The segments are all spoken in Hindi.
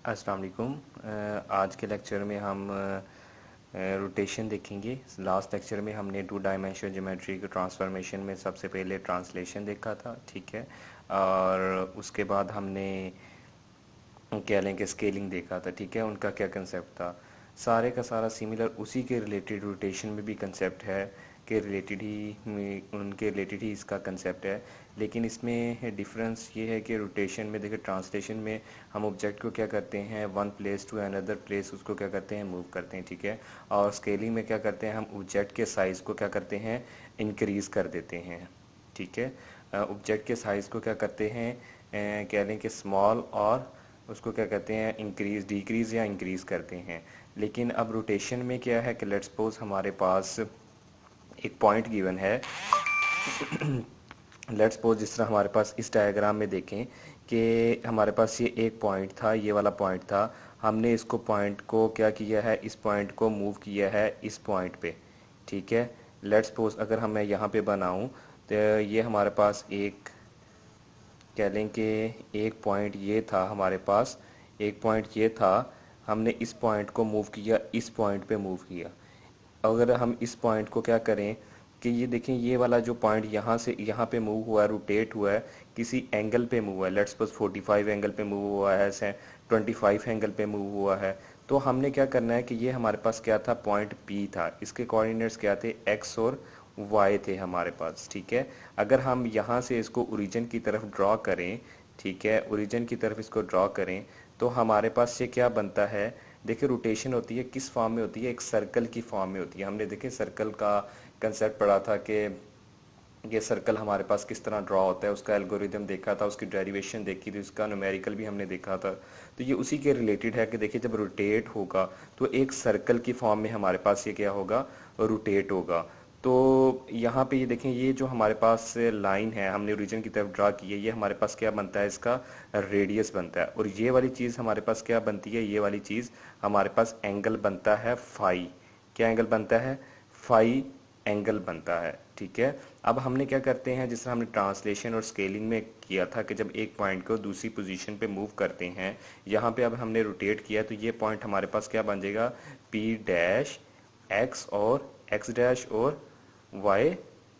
अस्सलाम वालेकुम। आज के लेक्चर में हम रोटेशन देखेंगे। लास्ट लेक्चर में हमने टू डायमेंशनल ज्योमेट्री के ट्रांसफॉर्मेशन में सबसे पहले ट्रांसलेशन देखा था, ठीक है। और उसके बाद हमने कह लें कि स्केलिंग देखा था, ठीक है। उनका क्या कंसेप्ट था, सारे का सारा सिमिलर उसी के रिलेटेड रोटेशन में भी कंसेप्ट है कि रिलेटेड ही उनके रिलेटेड ही इसका कंसेप्ट है। लेकिन इसमें डिफरेंस ये है कि रोटेशन में देखिए, ट्रांसलेशन में हम ऑब्जेक्ट को क्या करते हैं, one place to another place उसको क्या करते हैं, मूव करते हैं, ठीक है। और स्केलिंग में क्या करते हैं, हम ऑब्जेक्ट के साइज़ को क्या करते हैं, इंक्रीज़ कर देते हैं, ठीक है। ऑब्जेक्ट के साइज़ को क्या करते हैं, कह लें कि स्मॉल, और उसको क्या कहते हैं, इंक्रीज़, डिक्रीज़ या इंक्रीज़ करते हैं। लेकिन अब रोटेशन में क्या है कि लेट्स सपोज हमारे पास एक पॉइंट गिवन है। लेट्स सपोज जिस तरह हमारे पास इस डायग्राम में देखें कि हमारे पास ये एक पॉइंट था, ये वाला पॉइंट था। हमने इसको पॉइंट को क्या किया है, इस पॉइंट को मूव किया है इस पॉइंट पे, ठीक है। लेट्स सपोज अगर हम मैं यहाँ पे बनाऊँ तो ये हमारे पास एक, कह लें कि एक पॉइंट ये था हमारे पास, एक पॉइंट ये था। हमने इस पॉइंट को मूव किया, इस पॉइंट पे मूव किया। अगर हम इस पॉइंट को क्या करें कि ये देखें, ये वाला जो पॉइंट यहाँ से यहाँ पे मूव हुआ है, रोटेट हुआ है, किसी एंगल पे मूव हुआ है। लेट्स सपोज 45 एंगल पे मूव हुआ है, ऐसे 25 एंगल पे मूव हुआ है। तो हमने क्या करना है कि ये हमारे पास क्या था, पॉइंट पी था। इसके कोऑर्डिनेट्स क्या थे, एक्स और वाई थे हमारे पास, ठीक है। अगर हम यहाँ से इसको ओरिजिन की तरफ ड्रॉ करें, ठीक है, ओरिजिन की तरफ इसको ड्रॉ करें, तो हमारे पास ये क्या बनता है। देखिए, रोटेशन होती है किस फॉर्म में होती है, एक सर्कल की फॉर्म में होती है। हमने देखे सर्कल का कंसेप्ट पढ़ा था कि ये सर्कल हमारे पास किस तरह ड्रॉ होता है, उसका एल्गोरिदम देखा था, उसकी डेरिवेशन देखी थी, उसका न्यूमेरिकल भी हमने देखा था। तो ये उसी के रिलेटेड है कि देखिए, जब रोटेट होगा तो एक सर्कल की फॉर्म में हमारे पास ये क्या होगा, रोटेट होगा। तो यहाँ पे ये देखें, ये जो हमारे पास लाइन है हमने ओरिजिन की तरफ ड्रा की है, ये हमारे पास क्या बनता है, इसका रेडियस बनता है। और ये वाली चीज़ हमारे पास क्या बनती है, ये वाली चीज़ हमारे पास एंगल बनता है फाई। क्या एंगल बनता है, फाई एंगल बनता है, ठीक है। अब हमने क्या करते हैं, जिस तरह हमने ट्रांसलेशन और स्केलिंग में किया था कि जब एक पॉइंट को दूसरी पोजीशन पे मूव करते हैं, यहाँ पे अब हमने रोटेट किया तो ये पॉइंट हमारे पास क्या बन जाएगा, पी डैश एक्स और एक्स डैश और वाई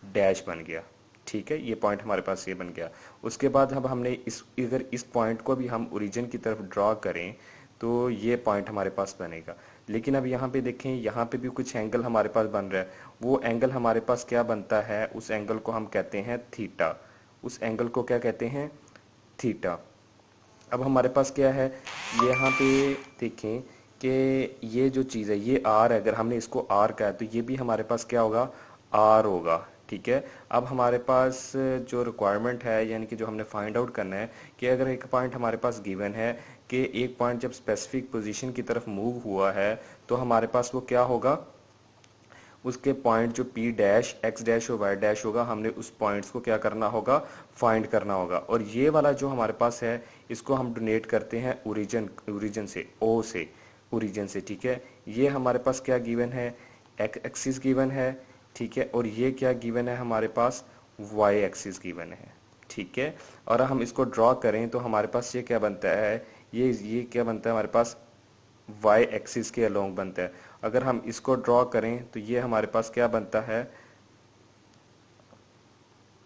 डैश बन गया, ठीक है। ये पॉइंट हमारे पास ये बन गया। उसके बाद अब हमने अगर इस पॉइंट को भी हम ओरिजिन की तरफ ड्रॉ करें तो ये पॉइंट हमारे पास बनेगा। लेकिन अब यहाँ पे देखें, यहाँ पे भी कुछ एंगल हमारे पास बन रहा है। वो एंगल हमारे पास क्या बनता है, उस एंगल को हम कहते हैं थीटा। उस एंगल को क्या कहते हैं, थीटा। अब हमारे पास क्या है, यहाँ पे देखें कि ये जो चीज़ है ये आर है। अगर हमने इसको आर कहा तो ये भी हमारे पास क्या होगा, आर होगा, ठीक है। अब हमारे पास जो रिक्वायरमेंट है, यानी कि जो हमने फाइंड आउट करना है कि अगर एक पॉइंट हमारे पास गिवन है कि एक पॉइंट जब स्पेसिफिक पोजीशन की तरफ मूव हुआ है तो हमारे पास वो क्या होगा, उसके पॉइंट जो पी डैश एक्स डैश और वाई डैश होगा, हमने उस पॉइंट्स को क्या करना होगा, फाइंड करना होगा। और ये वाला जो हमारे पास है इसको हम डोनेट करते हैं ओरिजिन, ओरिजिन से, ओ से, ओरिजिन से, ठीक है। ये हमारे पास क्या गिवन है, एक्सिस गिवन है, ठीक है। और ये क्या गिवन है हमारे पास, वाई एक्सिस गिवन है, ठीक है। और हम इसको ड्रॉ करें तो हमारे पास ये क्या बनता है, ये क्या बनता है हमारे पास, वाई एक्सिस के अलोंग बनता है। अगर हम इसको ड्रॉ करें तो ये हमारे पास क्या बनता है,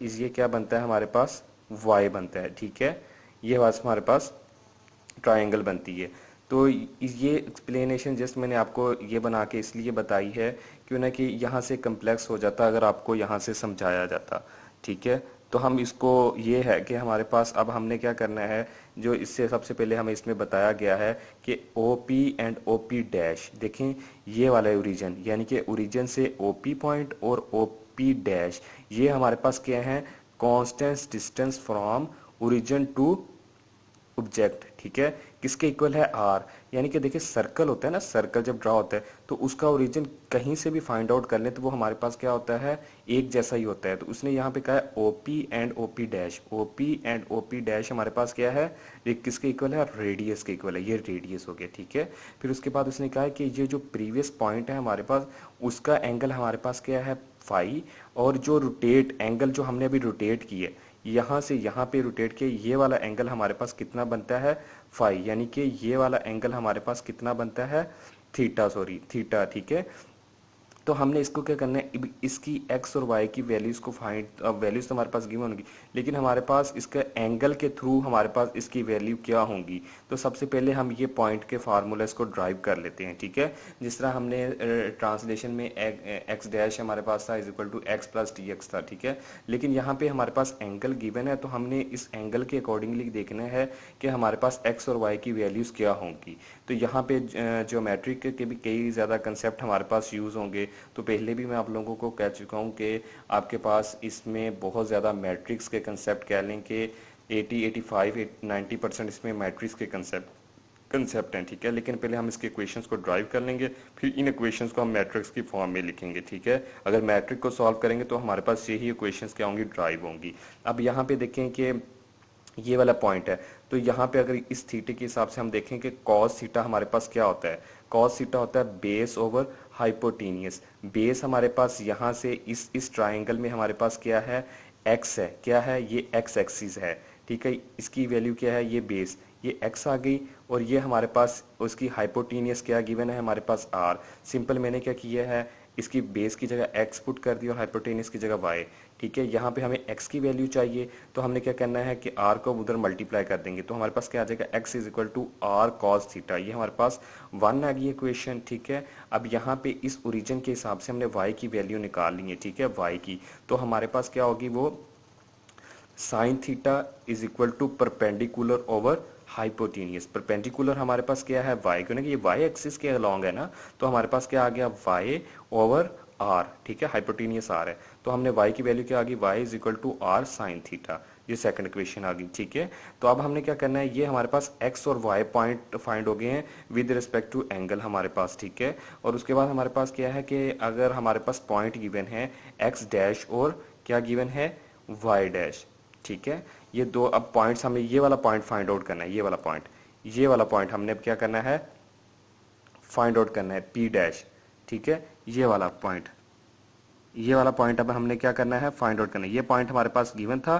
ये क्या बनता है हमारे पास, वाई बनता है, ठीक है। ये हमारे पास ट्रायंगल बनती है। तो ये एक्सप्लेनेशन जस्ट मैंने आपको ये बना के इसलिए बताई है क्यों ना कि यहाँ से कम्प्लेक्स हो जाता अगर आपको यहाँ से समझाया जाता, ठीक है। तो हम इसको, ये है कि हमारे पास अब हमने क्या करना है, जो इससे सबसे पहले हमें इसमें बताया गया है कि O P and O P dash, देखें ये वाला ओरिजिन, यानी कि ओरिजिन से ओ पी पॉइंट और ओ पी डैश, ये हमारे पास क्या है, constant distance from origin to object, ठीक है। किसके इक्वल है, आर। यानी कि देखिए, सर्कल होता है ना, सर्कल जब ड्रा होता है तो उसका ओरिजिन कहीं से भी फाइंड आउट कर लें तो वो हमारे पास क्या होता है, एक जैसा ही होता है। तो उसने यहाँ पे कहा है OP and OP dash, OP and OP dash हमारे पास क्या है, ये किसके इक्वल है, रेडियस के इक्वल है। ये रेडियस हो गया, ठीक है। फिर उसके बाद उसने कहा है कि ये जो प्रीवियस पॉइंट है हमारे पास, उसका एंगल हमारे पास क्या है, फाई। और जो रोटेट एंगल जो हमने अभी रोटेट की है, यहाँ से यहाँ पे रोटेट किया, ये वाला एंगल हमारे पास कितना बनता है फाई, यानी कि ये वाला एंगल हमारे पास कितना बनता है थीटा, सॉरी थीटा, ठीक है। तो हमने इसको क्या करना है, इसकी x और y की वैल्यूज को फाइंड, वैल्यूज तो हमारे पास गिवन होंगी, लेकिन हमारे पास इसका एंगल के थ्रू हमारे पास इसकी वैल्यू क्या होंगी। तो सबसे पहले हम ये पॉइंट के फार्मूलाज को ड्राइव कर लेते हैं, ठीक है। जिस तरह हमने ट्रांसलेशन में एक्स डैश हमारे पास था is equal to X plus T X था, ठीक है। लेकिन यहाँ पे हमारे पास एंगल गिवन है, तो हमने इस एंगल के अकॉर्डिंगली देखना है कि हमारे पास एक्स और वाई की वैल्यूज क्या होंगी। तो यहाँ पे ज्योमेट्रिक के भी कई ज़्यादा कंसेप्ट हमारे पास यूज़ होंगे। तो पहले भी मैं आप लोगों को कह चुका हूँ कि आपके पास इसमें बहुत ज़्यादा मैट्रिक्स के कंसेप्ट कह लें कि 80, 85, 90% इसमें मैट्रिक्स के कंसेप्ट हैं, ठीक है। लेकिन पहले हम इसके इक्वेशंस को ड्राइव कर लेंगे, फिर इन इक्वेशंस को हम मैट्रिक्स की फॉर्म में लिखेंगे, ठीक है। अगर मैट्रिक को सॉल्व करेंगे तो हमारे पास यही इक्वेशंस क्या होंगी, ड्राइव होंगी। अब यहाँ पे देखें कि ये वाला पॉइंट है, तो यहाँ पे अगर इस थीटे के हिसाब से हम देखें कि कॉस थीटा हमारे पास क्या होता है, कॉस थीटा होता है बेस ओवर हाइपोटेनियस। बेस हमारे पास यहाँ से इस ट्राइंगल में हमारे पास क्या है, एक्स है, क्या है ये एक्स एक्सिस है, ठीक है। इसकी वैल्यू क्या है, ये बेस, ये एक्स आ गई, और ये हमारे पास उसकी हाइपोटेनियस क्या गिवन है हमारे पास आर। सिंपल मैंने क्या किया है, इसकी बेस की जगह एक्स पुट कर दी और हाइपोटेनियस की जगह वाई, ठीक है। यहाँ पे हमें x की वैल्यू चाहिए, तो हमने क्या करना है कि r को उधर मल्टीप्लाई कर देंगे, तो हमारे पास क्या आ जाएगा, x is equal to are cos theta. ये हमारे पास 1 आ गई इक्वेशन, ठीक है। अब यहाँ पे इस ओरिजिन के हिसाब से हमने y की वैल्यू निकाल ली है, ठीक है, y की। तो हमारे पास क्या होगी, वो sine theta is equal to perpendicular over hypotenuse. Perpendicular हमारे पास क्या है, y, क्योंकि ये y एक्सिस के अलोंग है ना, तो हमारे पास क्या आ गया, y ओवर r, ठीक है, हाइपोटेनियस r है। तो हमने y की वैल्यू क्या आ गई, y is equal to r sine theta, ये सेकंड इक्वेशन आ गई, ठीक है। तो अब हमने क्या करना है, ये हमारे पास x और y पॉइंट फाइंड हो गए हैं विद रिस्पेक्ट टू एंगल हमारे पास, ठीक है। और उसके बाद हमारे पास क्या है कि अगर हमारे पास पॉइंट गिवन है x डैश और क्या गिवन है, y डैश, ठीक है। ये दो अब पॉइंट्स हमें ये वाला पॉइंट फाइंड आउट करना है, ये वाला पॉइंट, ये वाला पॉइंट हमने अब क्या करना है, फाइंड आउट करना है, p डैश, ठीक है। ये वाला पॉइंट, ये वाला पॉइंट अब हमने क्या करना है, फाइंड आउट करना है। ये पॉइंट हमारे पास गिवन था,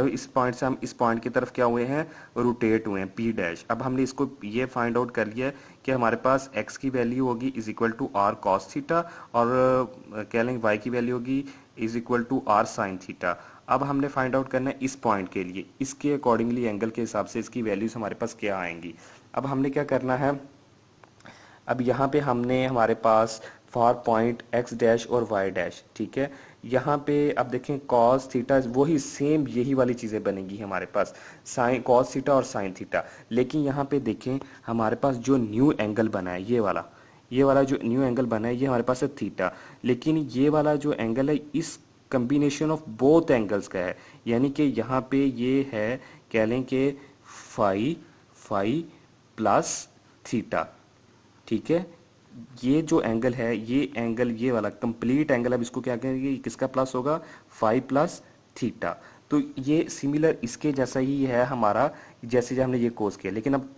इस पॉइंट से हम इस पॉइंट की तरफ क्या हुए हैं, रोटेट हुए हैं, p डैश। अब हमने इसको ये फाइंड आउट कर लिया है कि हमारे पास x की वैल्यू होगी is equal to r cos theta, और कह लेंगे y की वैल्यू होगी is equal to r sin theta. अब हमने फाइंड आउट करना है इस पॉइंट के लिए, इसके अकॉर्डिंगली एंगल के हिसाब से इसकी वैल्यूज हमारे पास क्या आएंगी। अब हमने क्या करना है, अब यहाँ पे हमने हमारे पास फॉर पॉइंट x डैश और y डैश, ठीक है। यहाँ पे अब देखें cos थीटा वही सेम यही वाली चीज़ें बनेगी हमारे पास, साइन cos थीटा और साइन थीटा। लेकिन यहाँ पे देखें हमारे पास जो न्यू एंगल बना है, ये वाला जो न्यू एंगल बना है ये हमारे पास है थीटा, लेकिन ये वाला जो एंगल है इस कम्बिनेशन ऑफ बोथ एंगल्स का है, यानी कि यहाँ पे ये है, कह लें कि फाई प्लस थीटा, ठीक है। ये जो एंगल है, ये एंगल, ये वाला कंप्लीट एंगल, अब इसको क्या कहेंगे, किसका प्लस होगा, फाई प्लस थीटा। तो ये सिमिलर इसके जैसा ही है हमारा, जैसे हमने ये कोस किया, लेकिन अब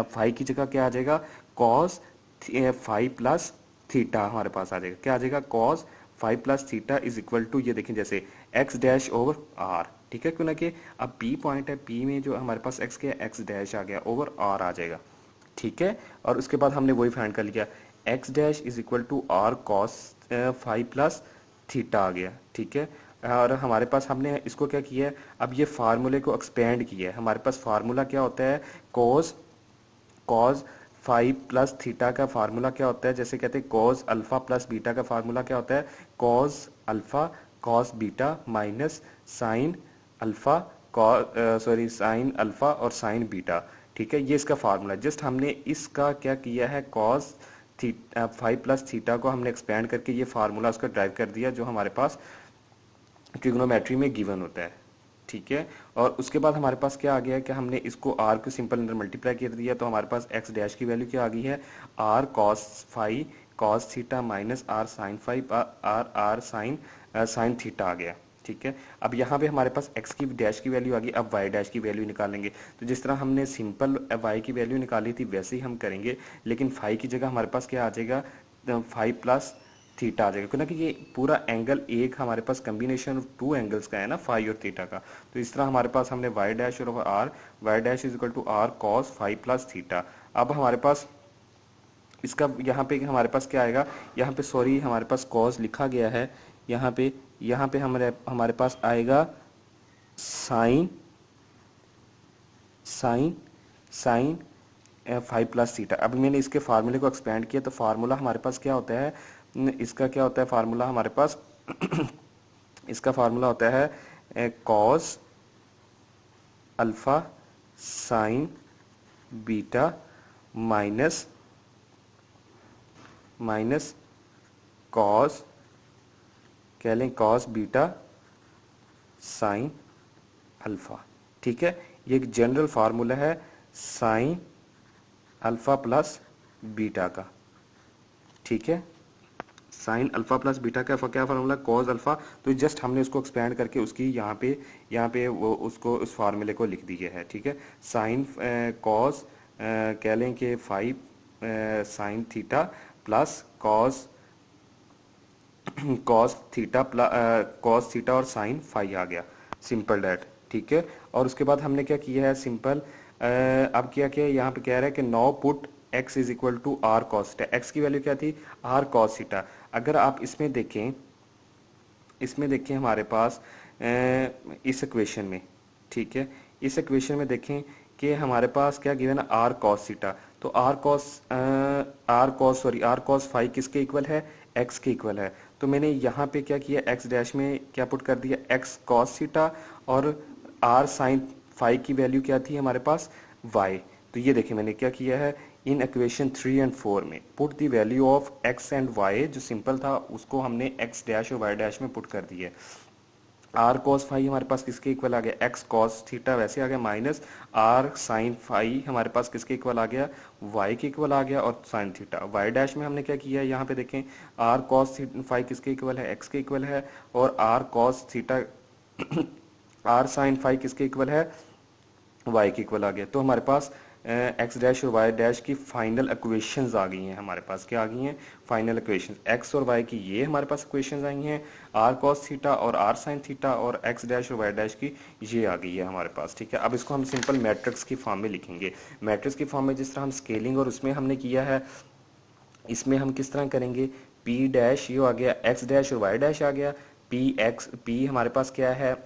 फाई की जगह क्या आ जाएगा, कॉस फाई प्लस थीटा हमारे पास आ जाएगा, क्या आ जाएगा, cos phi plus theta is equal to, ये देखें जैसे एक्स डैश ओवर आर, ठीक है। क्यों ना कि अब पी पॉइंट है, पी में जो हमारे पास एक्स के एक्स डैश आ गया ओवर आर आ जाएगा, ठीक है। और उसके बाद हमने वही फाइंड कर लिया, x dash is equal to are cos phi plus theta आ गया, ठीक है। और हमारे पास हमने इसको क्या किया है, अब ये फार्मूले को एक्सपेंड किया है। हमारे पास फार्मूला क्या होता है, कॉस फाई प्लस थीटा का फार्मूला क्या होता है, जैसे कहते हैं कॉस अल्फा प्लस बीटा का फार्मूला क्या होता है, cos alpha cos beta minus sine alpha sine alpha और साइन बीटा, ठीक है। ये इसका फार्मूला, जस्ट हमने इसका क्या किया है, cos theta phi plus theta को हमने एक्सपेंड करके ये फार्मूला उसका ड्राइव कर दिया जो हमारे पास ट्रिग्नोमेट्री में गिवन होता है, ठीक है। और उसके बाद हमारे पास क्या आ गया है कि हमने इसको r को सिंपल अंदर मल्टीप्लाई कर दिया, तो हमारे पास x डैश की वैल्यू क्या आ गई है, r cos phi cos theta minus r sine phi r sine theta आ गया, ठीक है। अब यहाँ पे हमारे पास x की डैश की वैल्यू आ गई, अब y डैश की वैल्यू निकालेंगे। तो जिस तरह हमने सिंपल y की वैल्यू निकाली थी वैसे ही हम करेंगे, लेकिन फाई की जगह हमारे पास क्या आ जाएगा, फाई प्लस थीटा आ जाएगा, क्योंकि ये पूरा एंगल एक हमारे पास कम्बिनेशन ऑफ टू एंगल्स का है ना, फाई और थीटा का। तो इस तरह हमारे पास हमने वाई डैश और R, Y dash is equal to are cos phi plus theta. अब हमारे पास इसका यहाँ पे हमारे पास क्या आएगा, यहाँ पे सॉरी हमारे पास कॉस लिखा गया है, यहाँ पे हमारे पास आएगा sine sine sine five plus theta. अभी मैंने इसके फार्मूले को एक्सपेंड किया तो फार्मूला हमारे पास क्या होता है, इसका क्या होता है फार्मूला हमारे पास इसका फार्मूला होता है cos alpha sign beta minus cos, कह लें कॉस बीटा साइन अल्फा। ठीक है, ये एक जनरल फार्मूला है साइन अल्फा प्लस बीटा का। ठीक है, साइन अल्फा प्लस बीटा का क्या फार्मूला, कॉस अल्फा। तो जस्ट हमने उसको एक्सपेंड करके उसकी यहाँ पे वो उसको उस फार्मूले को लिख दिया है। ठीक है, साइन कॉस कह लें कि 5 sine theta plus cos theta और साइन फाई आ गया, सिंपल डैट। ठीक है, और उसके बाद हमने क्या किया है सिंपल, अब क्या किया यहाँ पे कह रहा है कि now put x is equal to are cos theta. X की वैल्यू क्या थी, आर कॉस थीटा। अगर आप इसमें देखें हमारे पास इस इक्वेशन में, ठीक है, इस इक्वेशन में देखें कि हमारे पास क्या गिवन है, आर कॉस थीटा। तो आर कॉस फाई किसके इक्वल है, एक्स के इक्वल है। तो मैंने यहाँ पे क्या किया, एक्स डैश में क्या पुट कर दिया, एक्स कॉस थीटा, और आर साइन फाई की वैल्यू क्या थी हमारे पास, वाई। तो ये देखिए मैंने क्या किया है, इन इक्वेशन 3 एंड 4 में put the value of X and Y, जो सिंपल था उसको हमने एक्स डैश और वाई डैश में पुट कर दिया। आर कॉस फाई हमारे पास किसके इक्वल आ गया, एक्स कॉस थीटा वैसे आ गया, माइनस आर साइन फाई हमारे पास किसके इक्वल आ गया, वाई के इक्वल आ गया, और साइन थीटा। वाई डैश में हमने क्या किया, यहाँ पे देखें आर कॉस फाई किसके इक्वल है, एक्स के इक्वल है, और R cos theta R sine phi किसके इक्वल है, वाई के इक्वल आ गया। तो हमारे पास एक्स डैश और वाई डैश की फाइनल इक्वेशंस आ गई हैं हमारे पास, क्या आ गई हैं, फाइनल इक्वेशंस। एक्स और वाई की ये हमारे पास इक्वेशंस आई हैं, आर कॉस थीटा और आर साइन थीटा, और एक्स डैश और वाई डैश की ये आ गई है हमारे पास। ठीक है, अब इसको हम सिंपल मैट्रिक्स की फॉर्म में लिखेंगे। मैट्रिक्स की फॉर्म में जिस तरह हम स्केलिंग और उसमें हमने किया है, इसमें हम किस तरह करेंगे, पी डैश ये आ गया, एक्स डैश और वाई डैश आ गया, पी हमारे पास क्या है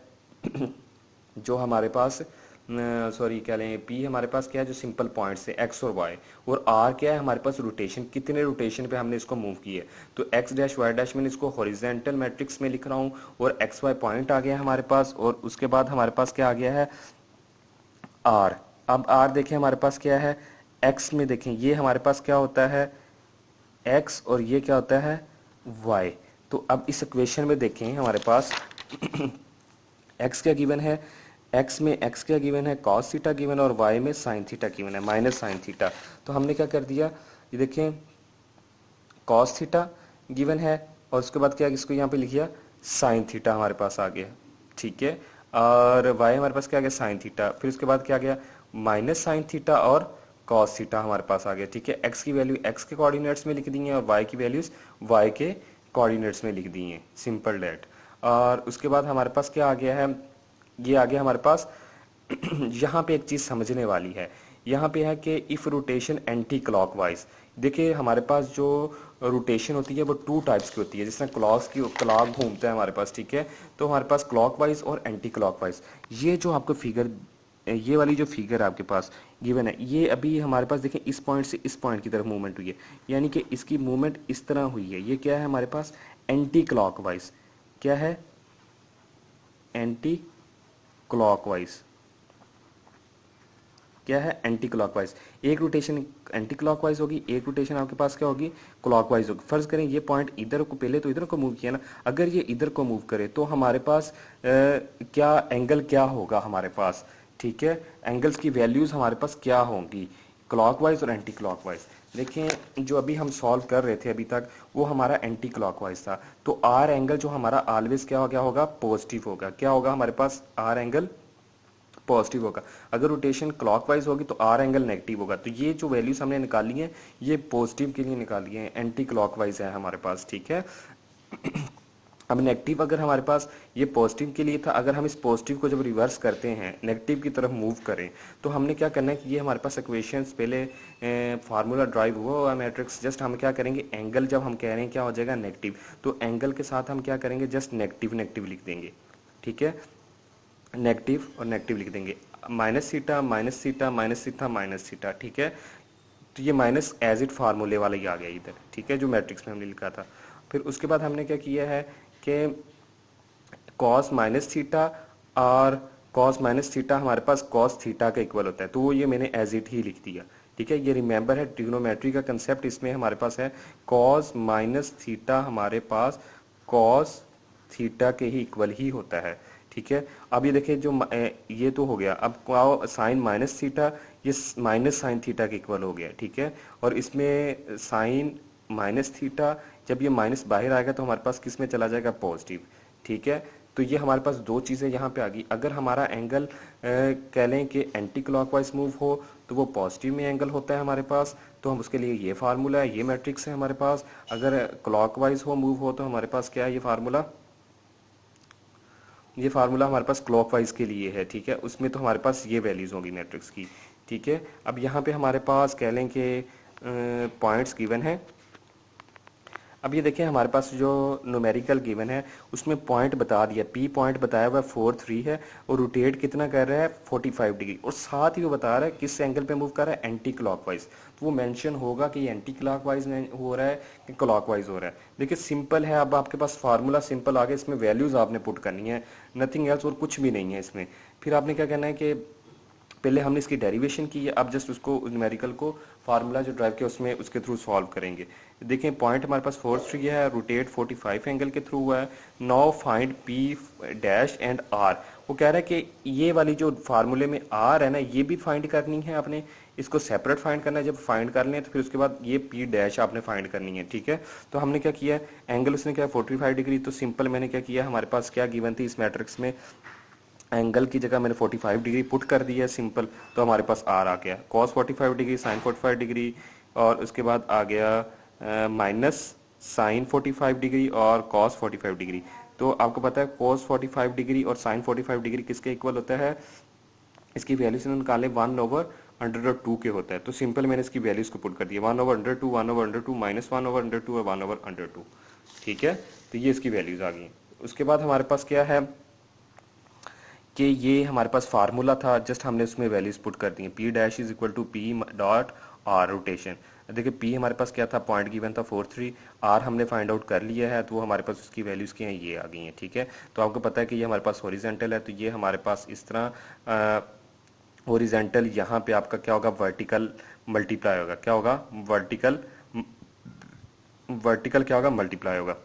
जो हमारे पास सॉरी क्या लें, पी हमारे पास क्या है जो सिंपल पॉइंट्स है एक्स और वाई, और आर क्या है हमारे पास रोटेशन, कितने रोटेशन पे हमने इसको मूव किया। तो एक्स डैश वाई डैश मैंने इसको हॉरिजेंटल मैट्रिक्स में लिख रहा हूँ, और एक्स वाई पॉइंट आ गया हमारे पास, और उसके बाद हमारे पास क्या आ गया है, आर। अब आर देखें हमारे पास क्या है, एक्स में देखें ये हमारे पास क्या होता है, एक्स, और ये क्या होता है, वाई। तो अब इस इक्वेशन में देखें हमारे पास एक्स क्या गिवन है, एक्स में एक्स क्या गिवन है, कॉस थीटा गिवन है, और वाई में साइन थीटा गिवन है, माइनस साइन थीटा। तो हमने क्या कर दिया, ये देखें कॉस थीटा गिवन है, और उसके बाद क्या इसको यहाँ पे लिखिया साइन थीटा हमारे पास आ गया। ठीक है, और वाई हमारे पास क्या आ गया, साइन थीटा, फिर उसके बाद क्या आ गया, माइनस साइन थीटा और कॉस थीटा हमारे पास आ गया। ठीक है, एक्स की वैल्यू एक्स के कोऑर्डिनेट्स में लिख दी है, और वाई की वैल्यूज वाई के कोऑर्डिनेट्स में लिख दी हैं, सिंपल डैट। और उसके बाद हमारे पास क्या आ गया है, ये आ गया हमारे पास यहाँ पे एक चीज समझने वाली है, यहाँ पे है कि इफ रोटेशन एंटी क्लॉकवाइज। देखिए हमारे पास जो रोटेशन होती है वो 2 टाइप्स की होती है, जिसमें क्लॉक घूमता है हमारे पास। ठीक है, तो हमारे पास क्लॉकवाइज और एंटी क्लॉकवाइज। ये जो आपको फिगर, ये वाली जो फिगर आपके पास गिवन है, ये अभी हमारे पास देखें इस पॉइंट से इस पॉइंट की तरफ मूवमेंट हुई है, यानी कि इसकी मूवमेंट इस तरह हुई है। ये क्या है हमारे पास, एंटी क्लॉकवाइज। क्या है, एंटी क्लॉकवाइज। क्या है, एंटी क्लॉकवाइज। एक रोटेशन एंटी क्लॉकवाइज होगी, एक रोटेशन आपके पास क्या होगी, क्लॉकवाइज होगी। फर्ज करें ये पॉइंट इधर को, पहले तो इधर को मूव किया ना, अगर ये इधर को मूव करे तो हमारे पास क्या एंगल क्या होगा हमारे पास। ठीक है, एंगल्स की वैल्यूज हमारे पास क्या होंगी, क्लॉकवाइज और एंटी क्लॉकवाइज। देखें जो अभी हम सॉल्व कर रहे थे अभी तक, वो हमारा एंटी क्लॉकवाइज था। तो आर एंगल जो हमारा ऑलवेज क्या हो गया होगा, पॉजिटिव होगा। क्या होगा हमारे पास, आर एंगल पॉजिटिव होगा। अगर रोटेशन क्लॉकवाइज होगी तो आर एंगल नेगेटिव होगा। तो ये जो वैल्यूज हमने निकाली हैं ये पॉजिटिव के लिए निकाली है, एंटी क्लॉकवाइज है हमारे पास, ठीक है। अब नेगेटिव अगर हमारे पास ये पॉजिटिव के लिए था, अगर हम इस पॉजिटिव को जब रिवर्स करते हैं नेगेटिव की तरफ मूव करें तो हमने क्या करना है कि ये हमारे पास इक्वेशंस पहले फार्मूला ड्राइव हुआ हुआ मैट्रिक्स, जस्ट हम क्या करेंगे एंगल जब हम कह रहे हैं क्या हो जाएगा नेगेटिव, तो एंगल के साथ हम क्या करेंगे जस्ट नेगेटिव नेगेटिव लिख देंगे, ठीक है। नेगेटिव और नेगेटिव लिख देंगे, minus theta minus theta minus theta minus theta, ठीक है। तो ये माइनस एज इट फार्मूले वाला ही आ गया इधर, ठीक है, जो मैट्रिक्स में हमने लिखा था। फिर उसके बाद हमने क्या किया है कि कॉस माइनस थीटा और कॉस माइनस थीटा हमारे पास कॉस थीटा का इक्वल होता है, तो वो ये मैंने एज इट ही लिख दिया, ठीक है। ये रिमेंबर है ट्रिग्नोमेट्री का कंसेप्ट, इसमें हमारे पास है कॉस माइनस थीटा हमारे पास कॉस थीटा के ही इक्वल ही होता है, ठीक है। अब ये देखिए जो ये तो हो गया, अब साइन माइनस थीटा ये माइनस साइन थीटा के इक्वल हो गया, ठीक है। और इसमें साइन माइनस थीटा जब ये माइनस बाहर आएगा तो हमारे पास किस में चला जाएगा पॉजिटिव, ठीक है। तो ये हमारे पास दो चीज़ें यहाँ पे आ गई। अगर हमारा एंगल कह लें कि एंटी क्लॉकवाइज मूव हो तो वो पॉजिटिव में एंगल होता है हमारे पास, तो हम उसके लिए ये फार्मूला है, ये मैट्रिक्स है हमारे पास। अगर क्लॉकवाइज हो मूव हो तो हमारे पास क्या है, ये फार्मूला हमारे पास क्लॉकवाइज के लिए है, ठीक है। उसमें तो हमारे पास ये वैल्यूज होंगी मैट्रिक्स की, ठीक है। अब यहाँ पे हमारे पास कह लें कि पॉइंट्स गिवन है। अब ये देखें हमारे पास जो न्यूमेरिकल गिवन है उसमें पॉइंट बता दिया, पी पॉइंट बताया हुआ 4 3 है और रोटेट कितना कर रहा है 45 डिग्री, और साथ ही वो बता रहा है किस एंगल पे मूव कर रहा है एंटी क्लॉकवाइज। तो वो मेंशन होगा कि एंटी क्लॉकवाइज हो रहा है कि क्लॉकवाइज हो रहा है। देखिए सिंपल है, अब आपके पास फार्मूला सिंपल आ गया, इसमें वैल्यूज आपने पुट करनी है, नथिंग एल्स, और कुछ भी नहीं है इसमें। फिर आपने क्या करना है कि पहले हमने इसकी डेरिवेशन की है, अब जस्ट उसको न्यूमेरिकल को फार्मूला जो ड्राइव किया उसमें उसके थ्रू सॉल्व करेंगे। देखें पॉइंट हमारे पास 4 3 है, रोटेट 45 एंगल के थ्रू हुआ है। Now find P dash and R. वो कह रहा है कि ये वाली जो फार्मूले में आर है ना ये भी फाइंड करनी है आपने, इसको सेपरेट फाइंड करना है। जब फाइंड कर लें तो फिर उसके बाद ये पी डैश आपने फाइंड करनी है, ठीक है। तो हमने क्या किया, एंगल उसने क्या 45 डिग्री, तो सिंपल मैंने क्या किया, हमारे पास क्या गिवन थी इस मैट्रिक्स में, एंगल की जगह मैंने 45 डिग्री पुट कर दिया सिंपल, तो हमारे पास आर आ गया कॉस 45 डिग्री साइन 45 डिग्री, और उसके बाद आ गया माइनस साइन 45 डिग्री और कॉस 45 डिग्री। तो आपको पता है कॉस 45 डिग्री और साइन 45 डिग्री किसके इक्वल होता है, इसकी वैल्यू से निकाले 1/√2 के होता है। तो सिंपल मैंने इसकी वैल्यूज को पुट कर दिया 1/√2 1/√2 माइनस 1/√2 और 1/√2, ठीक है। तो ये इसकी वैल्यूज आ गई। उसके बाद हमारे पास क्या है कि ये हमारे पास फार्मूला था, जस्ट हमने उसमें वैल्यूज पुट कर दी, p dash is equal to p dot r rotation. देखिए पी हमारे पास क्या था, पॉइंट गिवन था 4 3, आर हमने फाइंड आउट कर लिया है, तो वो हमारे पास उसकी वैल्यूज क्या हैं ये आ गई हैं, ठीक है। तो आपको पता है कि ये हमारे पास हॉरिजेंटल है, तो ये हमारे पास इस तरह हॉरिजेंटल, यहाँ पे आपका क्या होगा वर्टिकल मल्टीप्लाई होगा, क्या होगा वर्टिकल वर्टिकल क्या होगा मल्टीप्लाई होगा।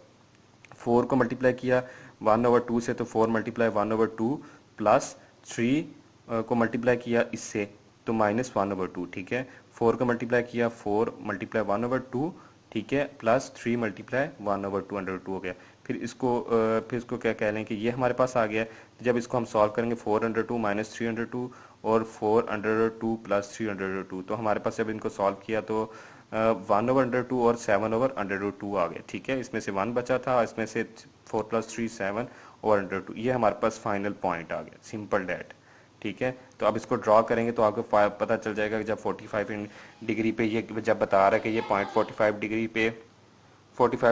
4 को मल्टीप्लाई किया 1/2 से, तो 4 मल्टीप्लाई 1/2 प्लस 3 को मल्टीप्लाई किया इससे, तो माइनस 1/2, ठीक है। 4 को मल्टीप्लाई किया 4 मल्टीप्लाई 1/2, ठीक है, प्लस 3 मल्टीप्लाई 1/2 हो गया। फिर इसको क्या कह लें कि ये हमारे पास आ गया। जब इसको हम सॉल्व करेंगे 4/2 माइनस 3/2 और 4/2 प्लस 3/2, तो हमारे पास जब इनको सॉल्व किया तो 1/2 और 7/2 आ गया, ठीक है। इसमें से 1 बचा था, इसमें से 4 प्लस 3 7/2, ये हमारे पास फाइनल पॉइंट आ गया, सिंपल डैट, ठीक है। तो अब इसको ड्रॉ करेंगे तो आपको पता चल जाएगा कि जब 45 डिग्री पे ये जब बता रहा है कि ये पॉइंट 45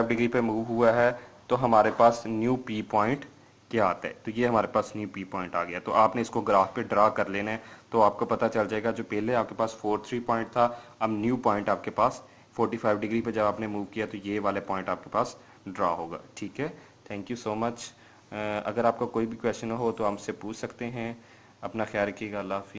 डिग्री पे मूव हुआ है, तो हमारे पास न्यू पी पॉइंट क्या आता है, तो ये हमारे पास न्यू पी पॉइंट आ गया। तो आपने इसको ग्राफ पे ड्रा कर लेना है, तो आपको पता चल जाएगा जो पहले आपके पास 4 3 पॉइंट था, अब न्यू पॉइंट आपके पास 45 डिग्री पे जब आपने मूव किया तो ये वाले पॉइंट आपके पास ड्रा होगा, ठीक है। Thank you so much. अगर आपका कोई भी क्वेश्चन हो तो हमसे पूछ सकते हैं। अपना ख्याल रखिएगा, अल्लाह हाफिज़।